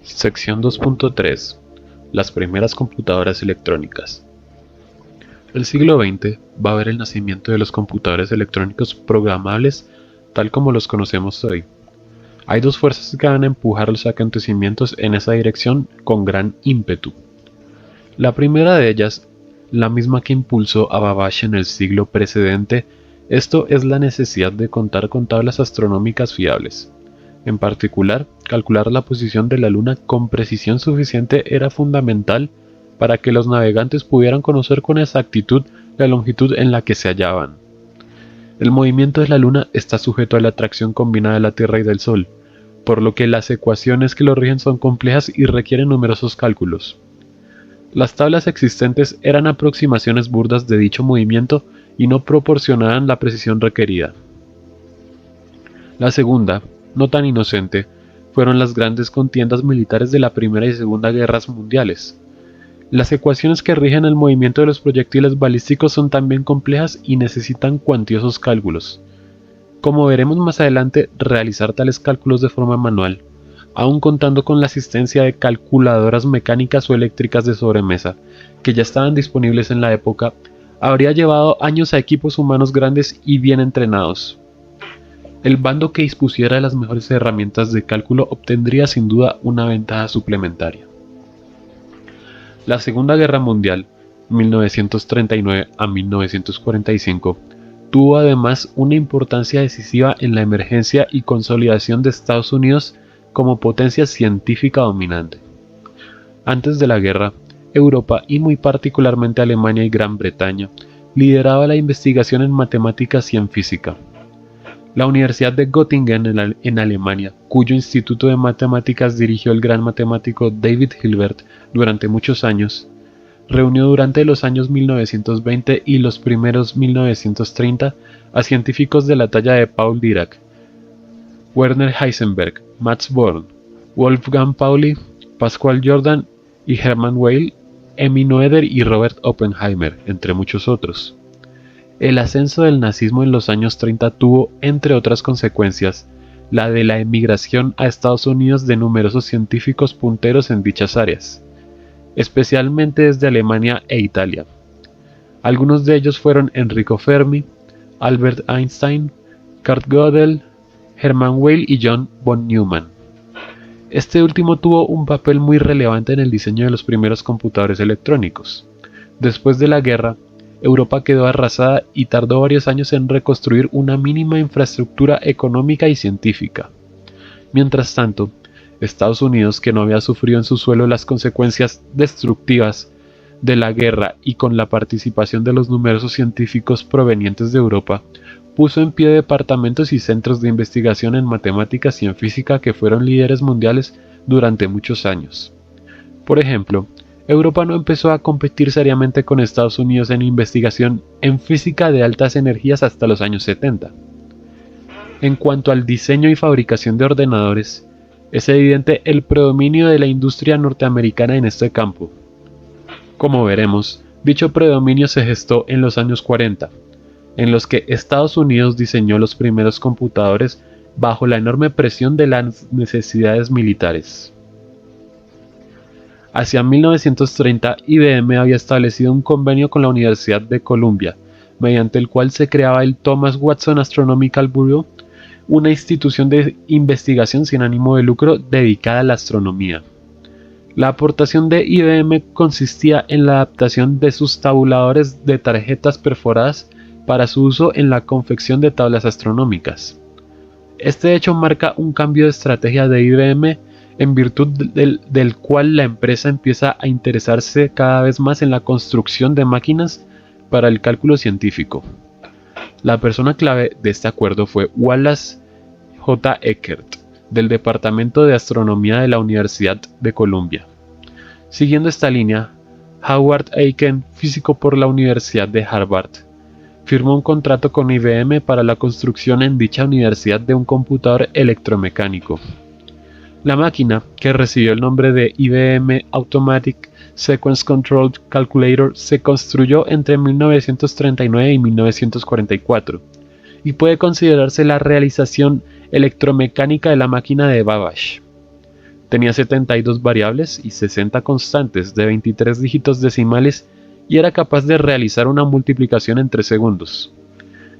Sección 2.3. Las primeras computadoras electrónicas. El siglo XX va a ver el nacimiento de los computadores electrónicos programables tal como los conocemos hoy. Hay dos fuerzas que van a empujar los acontecimientos en esa dirección con gran ímpetu. La primera de ellas, la misma que impulsó a Babbage en el siglo precedente, esto es la necesidad de contar con tablas astronómicas fiables. En particular, calcular la posición de la Luna con precisión suficiente era fundamental para que los navegantes pudieran conocer con exactitud la longitud en la que se hallaban. El movimiento de la Luna está sujeto a la atracción combinada de la Tierra y del Sol, por lo que las ecuaciones que lo rigen son complejas y requieren numerosos cálculos. Las tablas existentes eran aproximaciones burdas de dicho movimiento y no proporcionaban la precisión requerida. La segunda, no tan inocente, fueron las grandes contiendas militares de la Primera y Segunda Guerras Mundiales. Las ecuaciones que rigen el movimiento de los proyectiles balísticos son también complejas y necesitan cuantiosos cálculos. Como veremos más adelante, realizar tales cálculos de forma manual, aun contando con la asistencia de calculadoras mecánicas o eléctricas de sobremesa, que ya estaban disponibles en la época, habría llevado años a equipos humanos grandes y bien entrenados. El bando que dispusiera de las mejores herramientas de cálculo obtendría sin duda una ventaja suplementaria. La Segunda Guerra Mundial, 1939 a 1945, tuvo además una importancia decisiva en la emergencia y consolidación de Estados Unidos como potencia científica dominante. Antes de la guerra, Europa y muy particularmente Alemania y Gran Bretaña lideraba la investigación en matemáticas y en física. La Universidad de Göttingen en Alemania, cuyo instituto de matemáticas dirigió el gran matemático David Hilbert durante muchos años, reunió durante los años 1920 y los primeros 1930 a científicos de la talla de Paul Dirac, Werner Heisenberg, Max Born, Wolfgang Pauli, Pascual Jordan y Hermann Weyl, Emmy Noether y Robert Oppenheimer, entre muchos otros. El ascenso del nazismo en los años 30 tuvo, entre otras consecuencias, la de la emigración a Estados Unidos de numerosos científicos punteros en dichas áreas, especialmente desde Alemania e Italia. Algunos de ellos fueron Enrico Fermi, Albert Einstein, Kurt Gödel, Hermann Weyl y John von Neumann. Este último tuvo un papel muy relevante en el diseño de los primeros computadores electrónicos. Después de la guerra, Europa quedó arrasada y tardó varios años en reconstruir una mínima infraestructura económica y científica. Mientras tanto, Estados Unidos, que no había sufrido en su suelo las consecuencias destructivas de la guerra y con la participación de los numerosos científicos provenientes de Europa, puso en pie departamentos y centros de investigación en matemáticas y en física que fueron líderes mundiales durante muchos años. Por ejemplo, Europa no empezó a competir seriamente con Estados Unidos en investigación en física de altas energías hasta los años 70. En cuanto al diseño y fabricación de ordenadores, es evidente el predominio de la industria norteamericana en este campo. Como veremos, dicho predominio se gestó en los años 40, en los que Estados Unidos diseñó los primeros computadores bajo la enorme presión de las necesidades militares. Hacia 1930, IBM había establecido un convenio con la Universidad de Columbia, mediante el cual se creaba el Thomas Watson Astronomical Bureau, una institución de investigación sin ánimo de lucro dedicada a la astronomía. La aportación de IBM consistía en la adaptación de sus tabuladores de tarjetas perforadas para su uso en la confección de tablas astronómicas. Este hecho marca un cambio de estrategia de IBM en virtud del cual la empresa empieza a interesarse cada vez más en la construcción de máquinas para el cálculo científico. La persona clave de este acuerdo fue Wallace J. Eckert, del Departamento de Astronomía de la Universidad de Columbia. Siguiendo esta línea, Howard Aiken, físico por la Universidad de Harvard, firmó un contrato con IBM para la construcción en dicha universidad de un computador electromecánico. La máquina, que recibió el nombre de IBM Automatic Sequence Control Calculator, se construyó entre 1939 y 1944 y puede considerarse la realización electromecánica de la máquina de Babbage. Tenía 72 variables y 60 constantes de 23 dígitos decimales y era capaz de realizar una multiplicación en 3 segundos.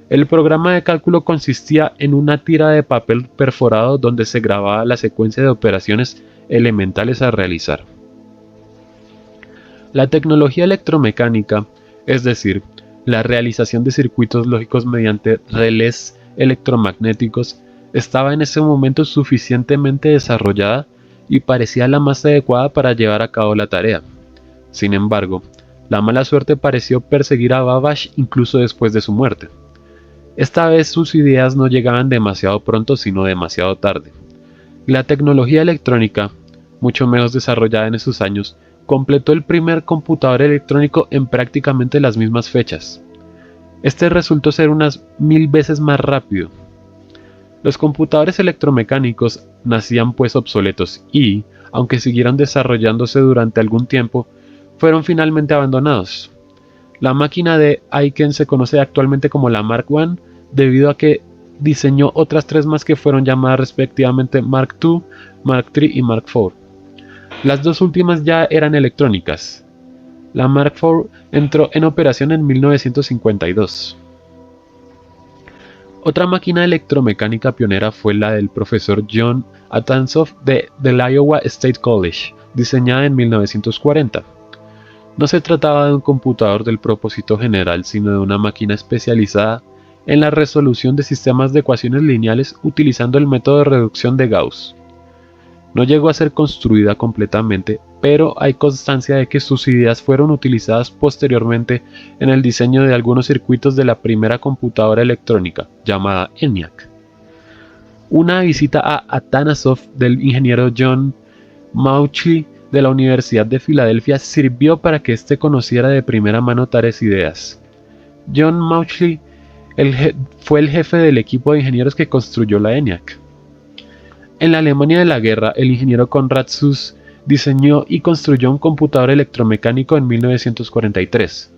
El programa de cálculo consistía en una tira de papel perforado donde se grababa la secuencia de operaciones elementales a realizar. La tecnología electromecánica, es decir, la realización de circuitos lógicos mediante relés electromagnéticos, estaba en ese momento suficientemente desarrollada y parecía la más adecuada para llevar a cabo la tarea. Sin embargo, la mala suerte pareció perseguir a Babbage incluso después de su muerte. Esta vez sus ideas no llegaban demasiado pronto, sino demasiado tarde. La tecnología electrónica, mucho menos desarrollada en esos años, completó el primer computador electrónico en prácticamente las mismas fechas. Este resultó ser unas 1000 veces más rápido. Los computadores electromecánicos nacían pues obsoletos y, aunque siguieron desarrollándose durante algún tiempo, fueron finalmente abandonados. La máquina de Aiken se conoce actualmente como la Mark I debido a que diseñó otras 3 más que fueron llamadas respectivamente Mark II, Mark III y Mark IV. Las 2 últimas ya eran electrónicas. La Mark IV entró en operación en 1952. Otra máquina electromecánica pionera fue la del profesor John Atansoff del Iowa State College, diseñada en 1940. No se trataba de un computador del propósito general, sino de una máquina especializada en la resolución de sistemas de ecuaciones lineales utilizando el método de reducción de Gauss. No llegó a ser construida completamente, pero hay constancia de que sus ideas fueron utilizadas posteriormente en el diseño de algunos circuitos de la primera computadora electrónica, llamada ENIAC. Una visita a Atanasoff del ingeniero John Mauchly de la Universidad de Filadelfia sirvió para que éste conociera de primera mano tales ideas. John Mauchly fue el jefe del equipo de ingenieros que construyó la ENIAC. En la Alemania de la guerra, el ingeniero Konrad Zuse diseñó y construyó un computador electromecánico en 1943.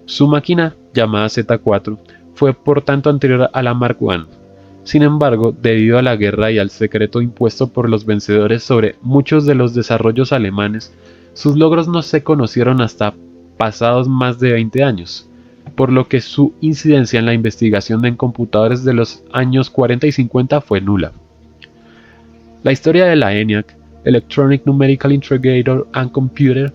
Su máquina, llamada Z4, fue por tanto anterior a la Mark I. Sin embargo, debido a la guerra y al secreto impuesto por los vencedores sobre muchos de los desarrollos alemanes, sus logros no se conocieron hasta pasados más de 20 años, por lo que su incidencia en la investigación en computadores de los años 40 y 50 fue nula. La historia de la ENIAC, Electronic Numerical Integrator and Computer,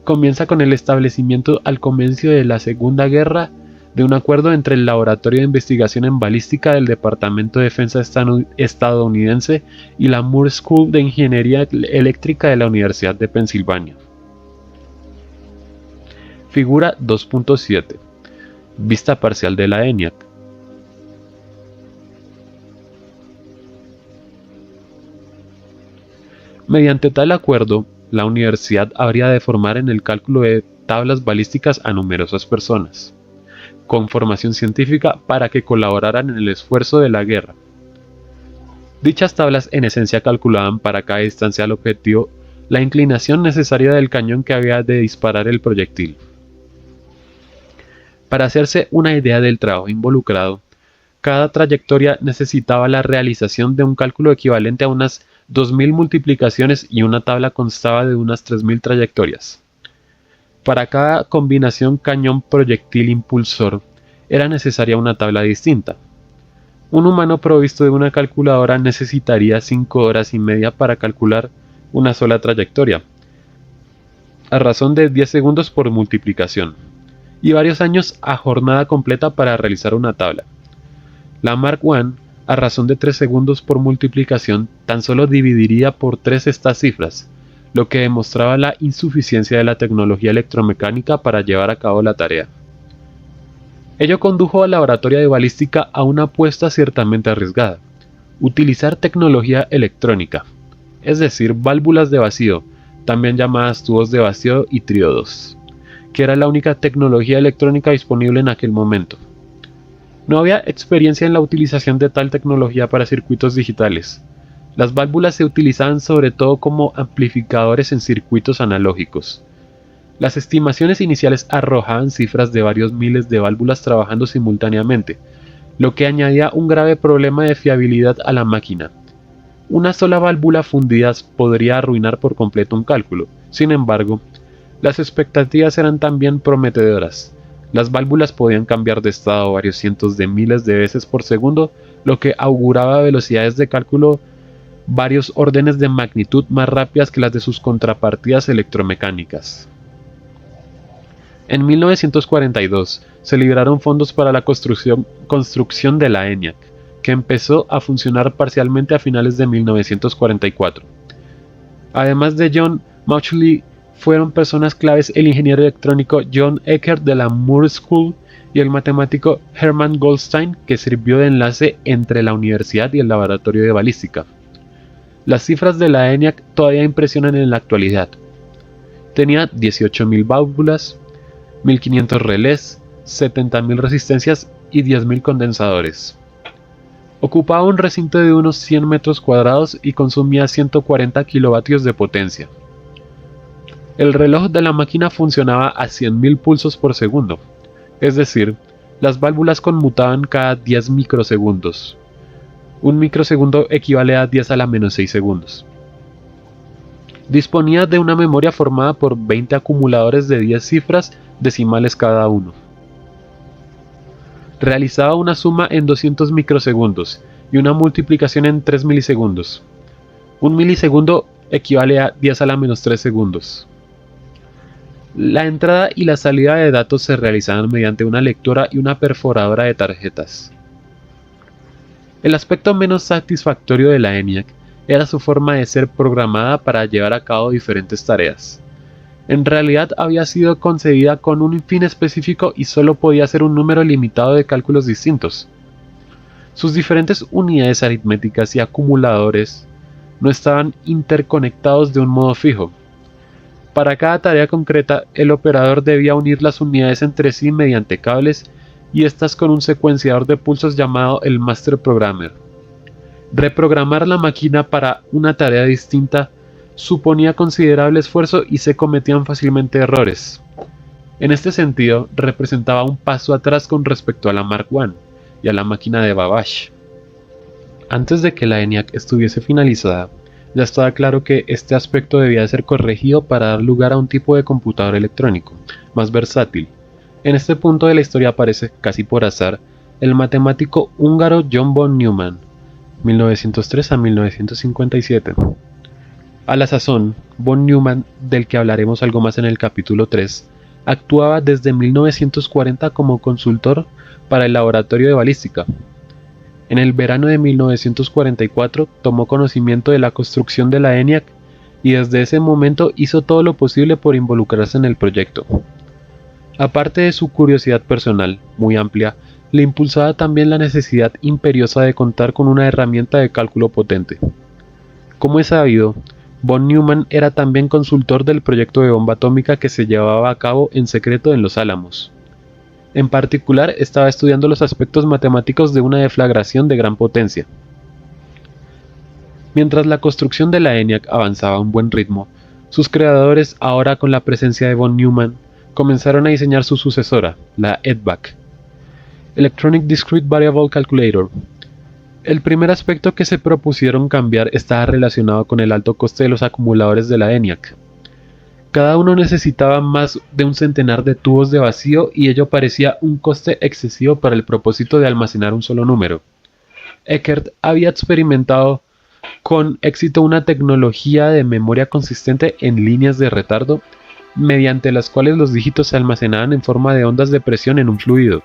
comienza con el establecimiento al comienzo de la Segunda Guerra de un acuerdo entre el Laboratorio de Investigación en Balística del Departamento de Defensa estadounidense y la Moore School de Ingeniería Eléctrica de la Universidad de Pensilvania. Figura 2.7. Vista parcial de la ENIAC. Mediante tal acuerdo, la universidad habría de formar en el cálculo de tablas balísticas a numerosas personas, con formación científica para que colaboraran en el esfuerzo de la guerra. Dichas tablas en esencia calculaban para cada distancia al objetivo la inclinación necesaria del cañón que había de disparar el proyectil. Para hacerse una idea del trabajo involucrado, cada trayectoria necesitaba la realización de un cálculo equivalente a unas 2000 multiplicaciones y una tabla constaba de unas 3000 trayectorias. Para cada combinación cañón-proyectil-impulsor era necesaria una tabla distinta. Un humano provisto de una calculadora necesitaría 5 horas y media para calcular una sola trayectoria, a razón de 10 segundos por multiplicación, y varios años a jornada completa para realizar una tabla. La Mark I, a razón de 3 segundos por multiplicación, tan solo dividiría por 3 estas cifras, lo que demostraba la insuficiencia de la tecnología electromecánica para llevar a cabo la tarea. Ello condujo al laboratorio de balística a una apuesta ciertamente arriesgada: utilizar tecnología electrónica, es decir, válvulas de vacío, también llamadas tubos de vacío y triodos, que era la única tecnología electrónica disponible en aquel momento. No había experiencia en la utilización de tal tecnología para circuitos digitales. Las válvulas se utilizaban sobre todo como amplificadores en circuitos analógicos. Las estimaciones iniciales arrojaban cifras de varios miles de válvulas trabajando simultáneamente, lo que añadía un grave problema de fiabilidad a la máquina. Una sola válvula fundida podría arruinar por completo un cálculo. Sin embargo, las expectativas eran también prometedoras. Las válvulas podían cambiar de estado varios cientos de miles de veces por segundo, lo que auguraba velocidades de cálculo varios órdenes de magnitud más rápidas que las de sus contrapartidas electromecánicas. En 1942 se liberaron fondos para la construcción de la ENIAC, que empezó a funcionar parcialmente a finales de 1944. Además de John Mauchly, fueron personas claves el ingeniero electrónico John Eckert de la Moore School y el matemático Hermann Goldstein, que sirvió de enlace entre la universidad y el laboratorio de balística. Las cifras de la ENIAC todavía impresionan en la actualidad. Tenía 18.000 válvulas, 1.500 relés, 70.000 resistencias y 10.000 condensadores. Ocupaba un recinto de unos 100 metros cuadrados y consumía 140 kilovatios de potencia. El reloj de la máquina funcionaba a 100.000 pulsos por segundo, es decir, las válvulas conmutaban cada 10 microsegundos. Un microsegundo equivale a 10 a la menos 6 segundos. Disponía de una memoria formada por 20 acumuladores de 10 cifras decimales cada uno. Realizaba una suma en 200 microsegundos y una multiplicación en 3 milisegundos. Un milisegundo equivale a 10 a la menos 3 segundos. La entrada y la salida de datos se realizaban mediante una lectora y una perforadora de tarjetas. El aspecto menos satisfactorio de la ENIAC era su forma de ser programada para llevar a cabo diferentes tareas. En realidad había sido concebida con un fin específico y solo podía hacer un número limitado de cálculos distintos. Sus diferentes unidades aritméticas y acumuladores no estaban interconectados de un modo fijo. Para cada tarea concreta, el operador debía unir las unidades entre sí mediante cables y estas con un secuenciador de pulsos llamado el Master Programmer. Reprogramar la máquina para una tarea distinta suponía considerable esfuerzo y se cometían fácilmente errores. En este sentido, representaba un paso atrás con respecto a la Mark I y a la máquina de Babbage. Antes de que la ENIAC estuviese finalizada, ya estaba claro que este aspecto debía ser corregido para dar lugar a un tipo de computador electrónico, más versátil. En este punto de la historia aparece, casi por azar, el matemático húngaro John von Neumann, 1903 a 1957. A la sazón, von Neumann, del que hablaremos algo más en el capítulo 3, actuaba desde 1940 como consultor para el laboratorio de balística. En el verano de 1944 tomó conocimiento de la construcción de la ENIAC y desde ese momento hizo todo lo posible por involucrarse en el proyecto. Aparte de su curiosidad personal, muy amplia, le impulsaba también la necesidad imperiosa de contar con una herramienta de cálculo potente. Como es sabido, von Neumann era también consultor del proyecto de bomba atómica que se llevaba a cabo en secreto en Los Álamos. En particular, estaba estudiando los aspectos matemáticos de una deflagración de gran potencia. Mientras la construcción de la ENIAC avanzaba a un buen ritmo, sus creadores, ahora con la presencia de von Neumann, comenzaron a diseñar su sucesora, la EDVAC, Electronic Discrete Variable Calculator. El primer aspecto que se propusieron cambiar estaba relacionado con el alto coste de los acumuladores de la ENIAC. Cada uno necesitaba más de un centenar de tubos de vacío y ello parecía un coste excesivo para el propósito de almacenar un solo número. Eckert había experimentado con éxito una tecnología de memoria consistente en líneas de retardo, mediante las cuales los dígitos se almacenaban en forma de ondas de presión en un fluido.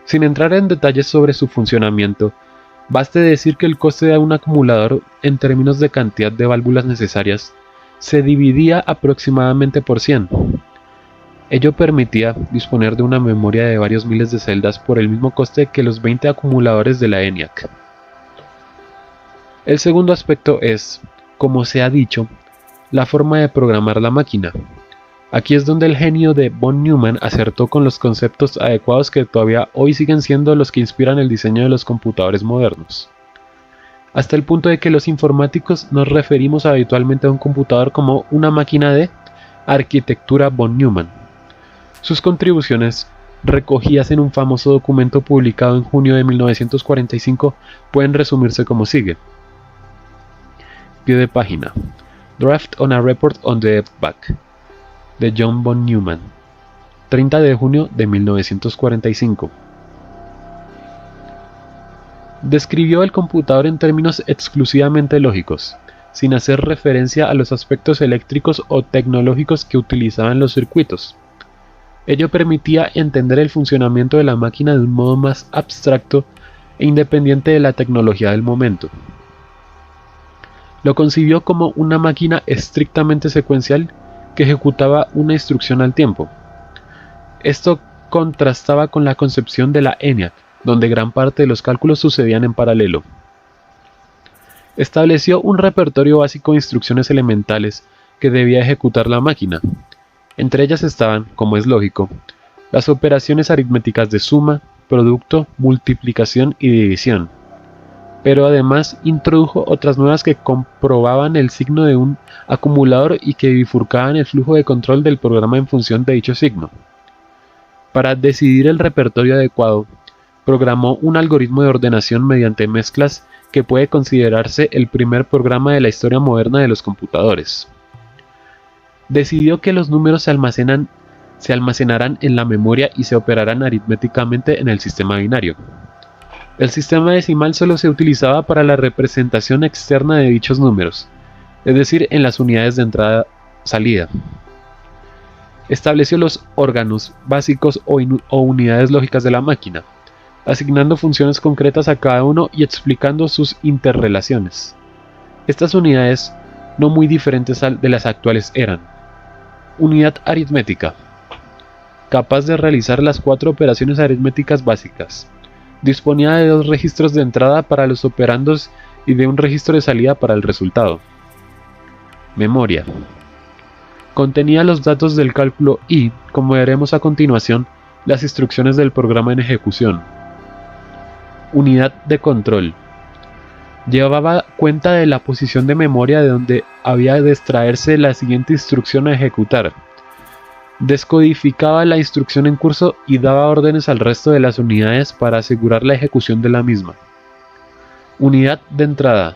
Sin entrar en detalles sobre su funcionamiento, baste decir que el coste de un acumulador en términos de cantidad de válvulas necesarias se dividía aproximadamente por 100. Ello permitía disponer de una memoria de varios miles de celdas por el mismo coste que los 20 acumuladores de la ENIAC. El segundo aspecto es, como se ha dicho, la forma de programar la máquina. Aquí es donde el genio de von Neumann acertó con los conceptos adecuados que todavía hoy siguen siendo los que inspiran el diseño de los computadores modernos. Hasta el punto de que los informáticos nos referimos habitualmente a un computador como una máquina de arquitectura von Neumann. Sus contribuciones, recogidas en un famoso documento publicado en junio de 1945, pueden resumirse como sigue. pie de página. Draft on a Report on the EDVAC, de John von Neumann, 30 de junio de 1945. Describió el computador en términos exclusivamente lógicos, sin hacer referencia a los aspectos eléctricos o tecnológicos que utilizaban los circuitos. Ello permitía entender el funcionamiento de la máquina de un modo más abstracto e independiente de la tecnología del momento. Lo concibió como una máquina estrictamente secuencial que ejecutaba una instrucción al tiempo. Esto contrastaba con la concepción de la ENIAC, donde gran parte de los cálculos sucedían en paralelo. Estableció un repertorio básico de instrucciones elementales que debía ejecutar la máquina. Entre ellas estaban, como es lógico, las operaciones aritméticas de suma, producto, multiplicación y división. Pero además introdujo otras nuevas que comprobaban el signo de un acumulador y que bifurcaban el flujo de control del programa en función de dicho signo. Para decidir el repertorio adecuado, programó un algoritmo de ordenación mediante mezclas que puede considerarse el primer programa de la historia moderna de los computadores. Decidió que los números se almacenarán en la memoria y se operarán aritméticamente en el sistema binario. El sistema decimal solo se utilizaba para la representación externa de dichos números, es decir, en las unidades de entrada-salida. Estableció los órganos básicos o unidades lógicas de la máquina, asignando funciones concretas a cada uno y explicando sus interrelaciones. Estas unidades, no muy diferentes de las actuales, eran: unidad aritmética, capaz de realizar las 4 operaciones aritméticas básicas. Disponía de 2 registros de entrada para los operandos y de un registro de salida para el resultado. Memoria. Contenía los datos del cálculo y, como veremos a continuación, las instrucciones del programa en ejecución. Unidad de control. Llevaba cuenta de la posición de memoria de donde había de extraerse la siguiente instrucción a ejecutar. Descodificaba la instrucción en curso y daba órdenes al resto de las unidades para asegurar la ejecución de la misma. Unidad de entrada.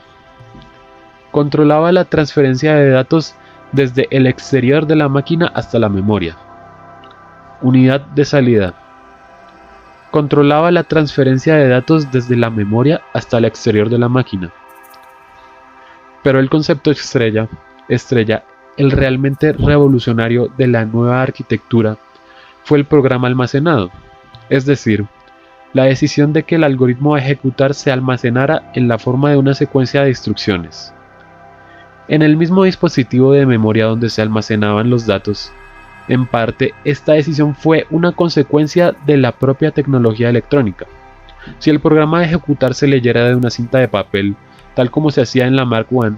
Controlaba la transferencia de datos desde el exterior de la máquina hasta la memoria. Unidad de salida. Controlaba la transferencia de datos desde la memoria hasta el exterior de la máquina. Pero el concepto estrella, el realmente revolucionario de la nueva arquitectura, fue el programa almacenado, es decir, la decisión de que el algoritmo a ejecutar se almacenara en la forma de una secuencia de instrucciones. En el mismo dispositivo de memoria donde se almacenaban los datos, en parte, esta decisión fue una consecuencia de la propia tecnología electrónica. Si el programa a ejecutar se leyera de una cinta de papel, tal como se hacía en la Mark I,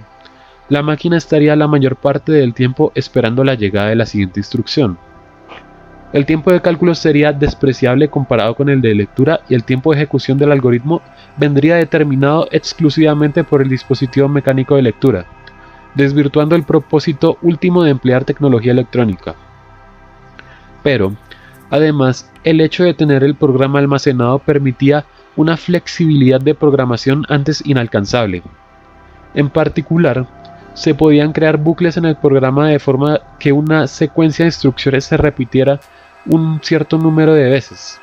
la máquina estaría la mayor parte del tiempo esperando la llegada de la siguiente instrucción. El tiempo de cálculo sería despreciable comparado con el de lectura y el tiempo de ejecución del algoritmo vendría determinado exclusivamente por el dispositivo mecánico de lectura, desvirtuando el propósito último de emplear tecnología electrónica. Pero, además, el hecho de tener el programa almacenado permitía una flexibilidad de programación antes inalcanzable. En particular, se podían crear bucles en el programa de forma que una secuencia de instrucciones se repitiera un cierto número de veces.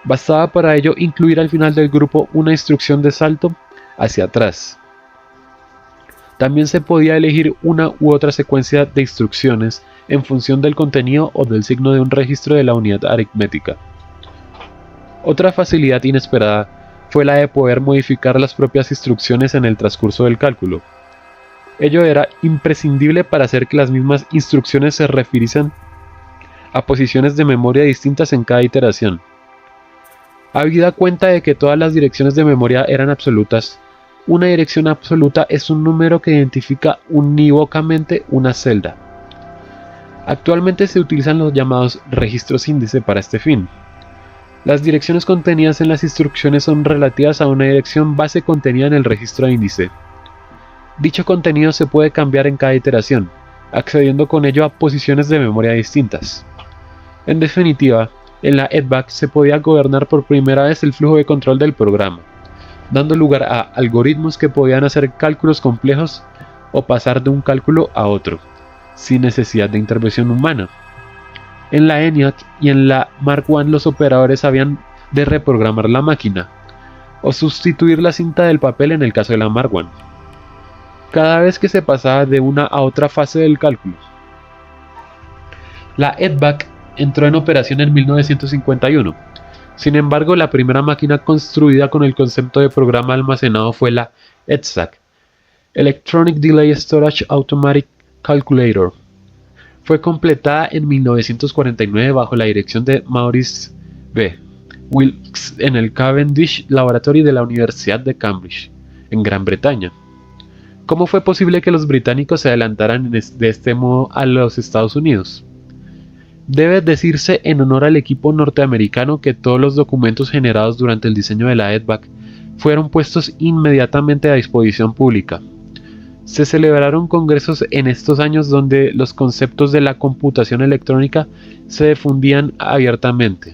Bastaba para ello incluir al final del grupo una instrucción de salto hacia atrás. También se podía elegir una u otra secuencia de instrucciones en función del contenido o del signo de un registro de la unidad aritmética. Otra facilidad inesperada fue la de poder modificar las propias instrucciones en el transcurso del cálculo. Ello era imprescindible para hacer que las mismas instrucciones se refiriesen a posiciones de memoria distintas en cada iteración. Habida cuenta de que todas las direcciones de memoria eran absolutas, una dirección absoluta es un número que identifica unívocamente una celda. Actualmente se utilizan los llamados registros índice para este fin. Las direcciones contenidas en las instrucciones son relativas a una dirección base contenida en el registro índice. Dicho contenido se puede cambiar en cada iteración, accediendo con ello a posiciones de memoria distintas. En definitiva, en la EDVAC se podía gobernar por primera vez el flujo de control del programa, dando lugar a algoritmos que podían hacer cálculos complejos o pasar de un cálculo a otro, sin necesidad de intervención humana. En la ENIAC y en la Mark I los operadores habían de reprogramar la máquina, o sustituir la cinta del papel en el caso de la Mark I, cada vez que se pasaba de una a otra fase del cálculo. La EDVAC entró en operación en 1951. Sin embargo, la primera máquina construida con el concepto de programa almacenado fue la EDSAC, Electronic Delay Storage Automatic Calculator. Fue completada en 1949 bajo la dirección de Maurice B. Wilks en el Cavendish Laboratory de la Universidad de Cambridge, en Gran Bretaña. ¿Cómo fue posible que los británicos se adelantaran de este modo a los Estados Unidos? Debe decirse en honor al equipo norteamericano que todos los documentos generados durante el diseño de la EDVAC fueron puestos inmediatamente a disposición pública. Se celebraron congresos en estos años donde los conceptos de la computación electrónica se difundían abiertamente.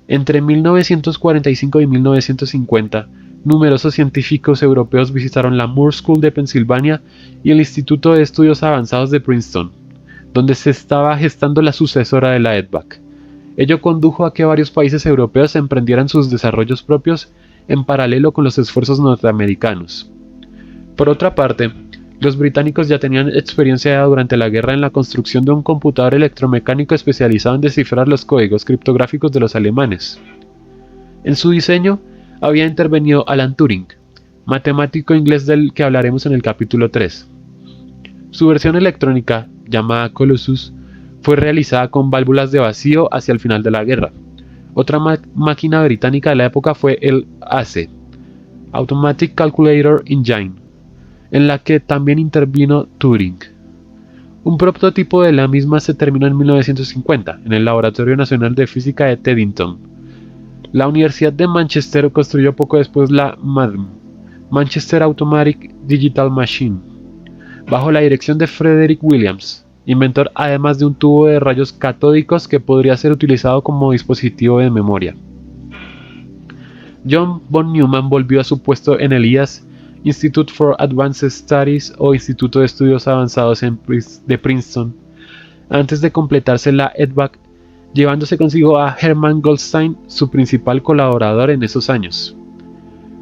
Entre 1945 y 1950, numerosos científicos europeos visitaron la Moore School de Pensilvania y el Instituto de Estudios Avanzados de Princeton, donde se estaba gestando la sucesora de la EDVAC. Ello condujo a que varios países europeos emprendieran sus desarrollos propios en paralelo con los esfuerzos norteamericanos. Por otra parte, los británicos ya tenían experiencia durante la guerra en la construcción de un computador electromecánico especializado en descifrar los códigos criptográficos de los alemanes. En su diseño había intervenido Alan Turing, matemático inglés del que hablaremos en el capítulo 3. Su versión electrónica, llamada Colossus, fue realizada con válvulas de vacío hacia el final de la guerra. Otra máquina británica de la época fue el ACE, Automatic Calculator Engine, en la que también intervino Turing. Un prototipo de la misma se terminó en 1950 en el Laboratorio Nacional de Física de Teddington. La Universidad de Manchester construyó poco después la MADM, Manchester Automatic Digital Machine, bajo la dirección de Frederick Williams, inventor además de un tubo de rayos catódicos que podría ser utilizado como dispositivo de memoria. John von Neumann volvió a su puesto en el IAS, Institute for Advanced Studies o Instituto de Estudios Avanzados de Princeton, antes de completarse la EDVAC, llevándose consigo a Hermann Goldstein, su principal colaborador en esos años.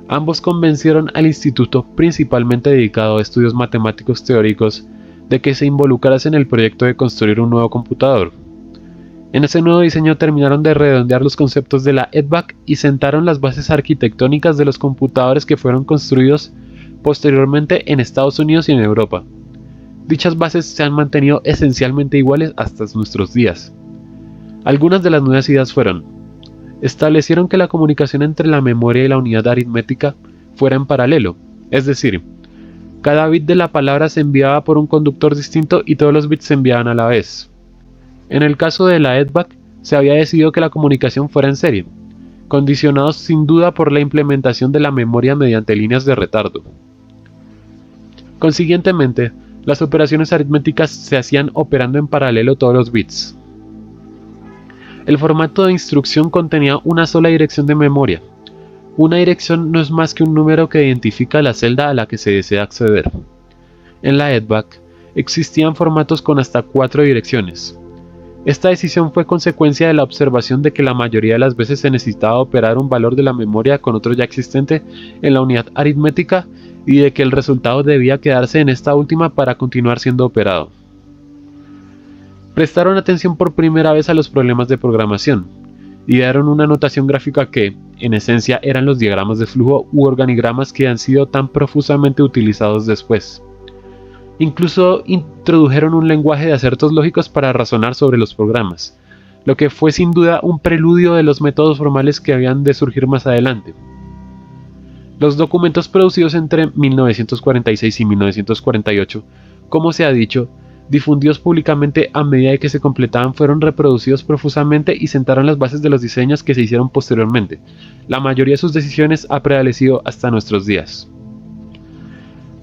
Ambos convencieron al instituto, principalmente dedicado a estudios matemáticos teóricos, de que se involucrase en el proyecto de construir un nuevo computador. En ese nuevo diseño terminaron de redondear los conceptos de la EDVAC y sentaron las bases arquitectónicas de los computadores que fueron construidos posteriormente en Estados Unidos y en Europa. Dichas bases se han mantenido esencialmente iguales hasta nuestros días. Algunas de las nuevas ideas fueron: establecieron que la comunicación entre la memoria y la unidad aritmética fuera en paralelo, es decir, cada bit de la palabra se enviaba por un conductor distinto y todos los bits se enviaban a la vez. En el caso de la EDVAC, se había decidido que la comunicación fuera en serie, condicionados sin duda por la implementación de la memoria mediante líneas de retardo. Consiguientemente, las operaciones aritméticas se hacían operando en paralelo todos los bits. El formato de instrucción contenía una sola dirección de memoria. Una dirección no es más que un número que identifica la celda a la que se desea acceder. En la EDVAC existían formatos con hasta 4 direcciones. Esta decisión fue consecuencia de la observación de que la mayoría de las veces se necesitaba operar un valor de la memoria con otro ya existente en la unidad aritmética y de que el resultado debía quedarse en esta última para continuar siendo operado. Prestaron atención por primera vez a los problemas de programación, y dieron una notación gráfica que, en esencia, eran los diagramas de flujo u organigramas que han sido tan profusamente utilizados después. Incluso introdujeron un lenguaje de acertos lógicos para razonar sobre los programas, lo que fue sin duda un preludio de los métodos formales que habían de surgir más adelante. Los documentos producidos entre 1946 y 1948, como se ha dicho, difundidos públicamente a medida que se completaban, fueron reproducidos profusamente y sentaron las bases de los diseños que se hicieron posteriormente. La mayoría de sus decisiones ha prevalecido hasta nuestros días.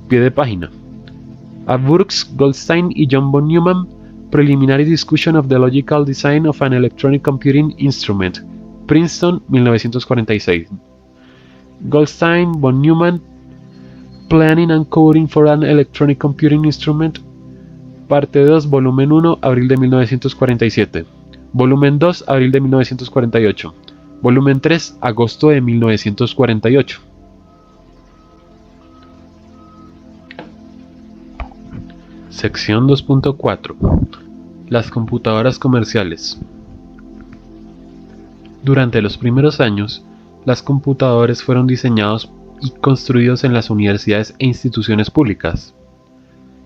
Pie de página. A Brooks, Goldstein y John von Neumann, Preliminary Discussion of the Logical Design of an Electronic Computing Instrument, Princeton, 1946. Goldstein, von Neumann, Planning and Coding for an Electronic Computing Instrument, Parte 2, Volumen 1, abril de 1947. Volumen 2, abril de 1948. Volumen 3, agosto de 1948. Sección 2.4. Las computadoras comerciales. Durante los primeros años, los computadores fueron diseñados y construidos en las universidades e instituciones públicas.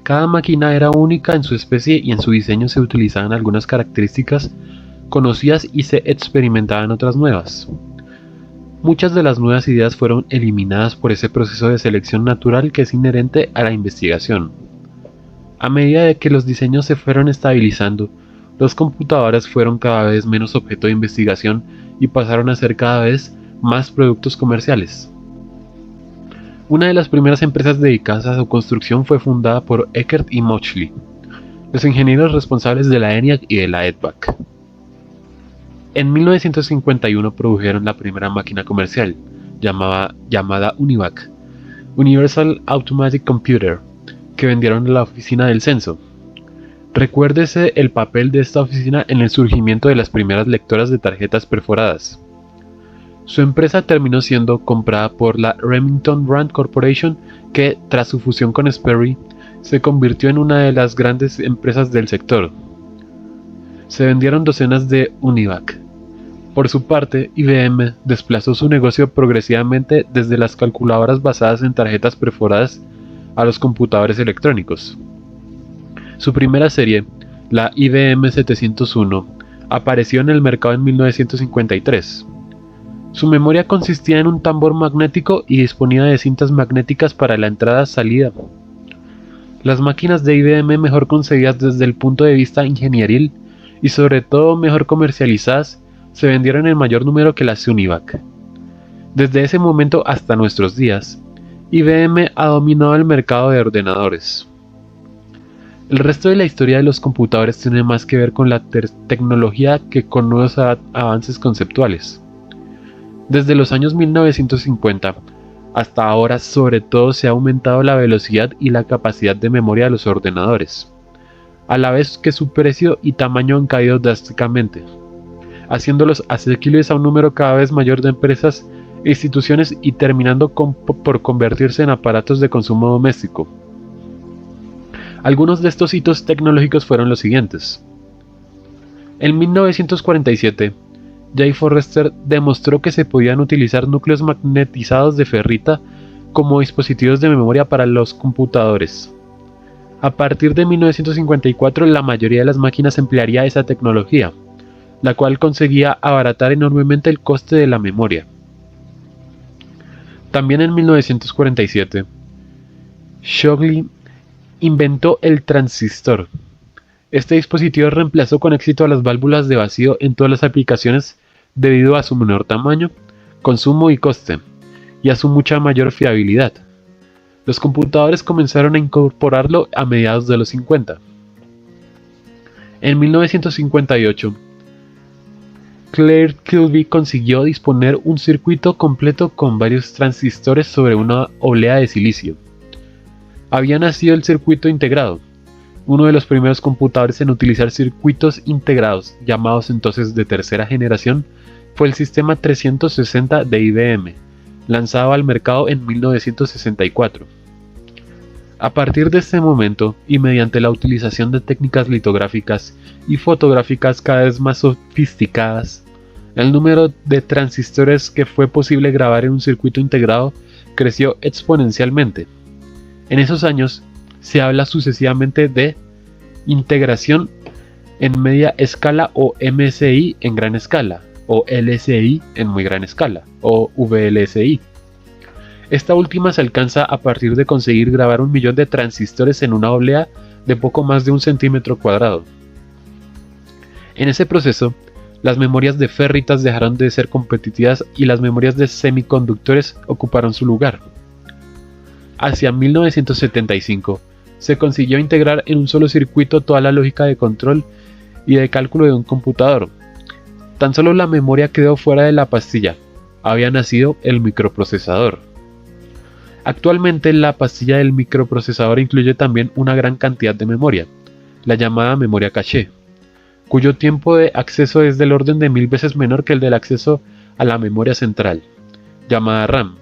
Cada máquina era única en su especie y en su diseño se utilizaban algunas características conocidas y se experimentaban otras nuevas. Muchas de las nuevas ideas fueron eliminadas por ese proceso de selección natural que es inherente a la investigación. A medida de que los diseños se fueron estabilizando, los computadores fueron cada vez menos objeto de investigación y pasaron a ser cada vez más productos comerciales. Una de las primeras empresas dedicadas a su construcción fue fundada por Eckert y Mauchly, los ingenieros responsables de la ENIAC y de la EDVAC. En 1951 produjeron la primera máquina comercial, llamada UNIVAC, Universal Automatic Computer, que vendieron a la oficina del censo. Recuérdese el papel de esta oficina en el surgimiento de las primeras lectoras de tarjetas perforadas. Su empresa terminó siendo comprada por la Remington Rand Corporation, que, tras su fusión con Sperry, se convirtió en una de las grandes empresas del sector. Se vendieron docenas de UNIVAC. Por su parte, IBM desplazó su negocio progresivamente desde las calculadoras basadas en tarjetas perforadas a los computadores electrónicos. Su primera serie, la IBM 701, apareció en el mercado en 1953. Su memoria consistía en un tambor magnético y disponía de cintas magnéticas para la entrada-salida. Las máquinas de IBM mejor concebidas desde el punto de vista ingenieril y sobre todo mejor comercializadas se vendieron en mayor número que las UNIVAC. Desde ese momento hasta nuestros días, IBM ha dominado el mercado de ordenadores. El resto de la historia de los computadores tiene más que ver con la tecnología que con nuevos avances conceptuales. Desde los años 1950 hasta ahora, sobre todo, se ha aumentado la velocidad y la capacidad de memoria de los ordenadores, a la vez que su precio y tamaño han caído drásticamente, haciéndolos asequibles a un número cada vez mayor de empresas e instituciones y terminando por convertirse en aparatos de consumo doméstico. Algunos de estos hitos tecnológicos fueron los siguientes. En 1947, J. Forrester demostró que se podían utilizar núcleos magnetizados de ferrita como dispositivos de memoria para los computadores. A partir de 1954, la mayoría de las máquinas emplearía esa tecnología, la cual conseguía abaratar enormemente el coste de la memoria. También en 1947, Shockley inventó el transistor. Este dispositivo reemplazó con éxito a las válvulas de vacío en todas las aplicaciones debido a su menor tamaño, consumo y coste, y a su mucha mayor fiabilidad. Los computadores comenzaron a incorporarlo a mediados de los 50. En 1958, Claire Kilby consiguió disponer un circuito completo con varios transistores sobre una oblea de silicio. Había nacido el circuito integrado, uno de los primeros computadores en utilizar circuitos integrados, llamados entonces de tercera generación, fue el sistema 360 de IBM, lanzado al mercado en 1964. A partir de este momento, y mediante la utilización de técnicas litográficas y fotográficas cada vez más sofisticadas, el número de transistores que fue posible grabar en un circuito integrado creció exponencialmente. En esos años, se habla sucesivamente de integración en media escala o MSI en gran escala, o LSI en muy gran escala, o VLSI. Esta última se alcanza a partir de conseguir grabar 1 millón de transistores en una oblea de poco más de 1 centímetro cuadrado. En ese proceso, las memorias de ferritas dejaron de ser competitivas y las memorias de semiconductores ocuparon su lugar. Hacia 1975, se consiguió integrar en un solo circuito toda la lógica de control y de cálculo de un computador. Tan solo la memoria quedó fuera de la pastilla. Había nacido el microprocesador. Actualmente la pastilla del microprocesador incluye también una gran cantidad de memoria, la llamada memoria caché, cuyo tiempo de acceso es del orden de 1000 veces menor que el del acceso a la memoria central, llamada RAM,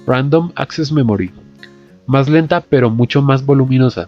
Random Access Memory, más lenta pero mucho más voluminosa.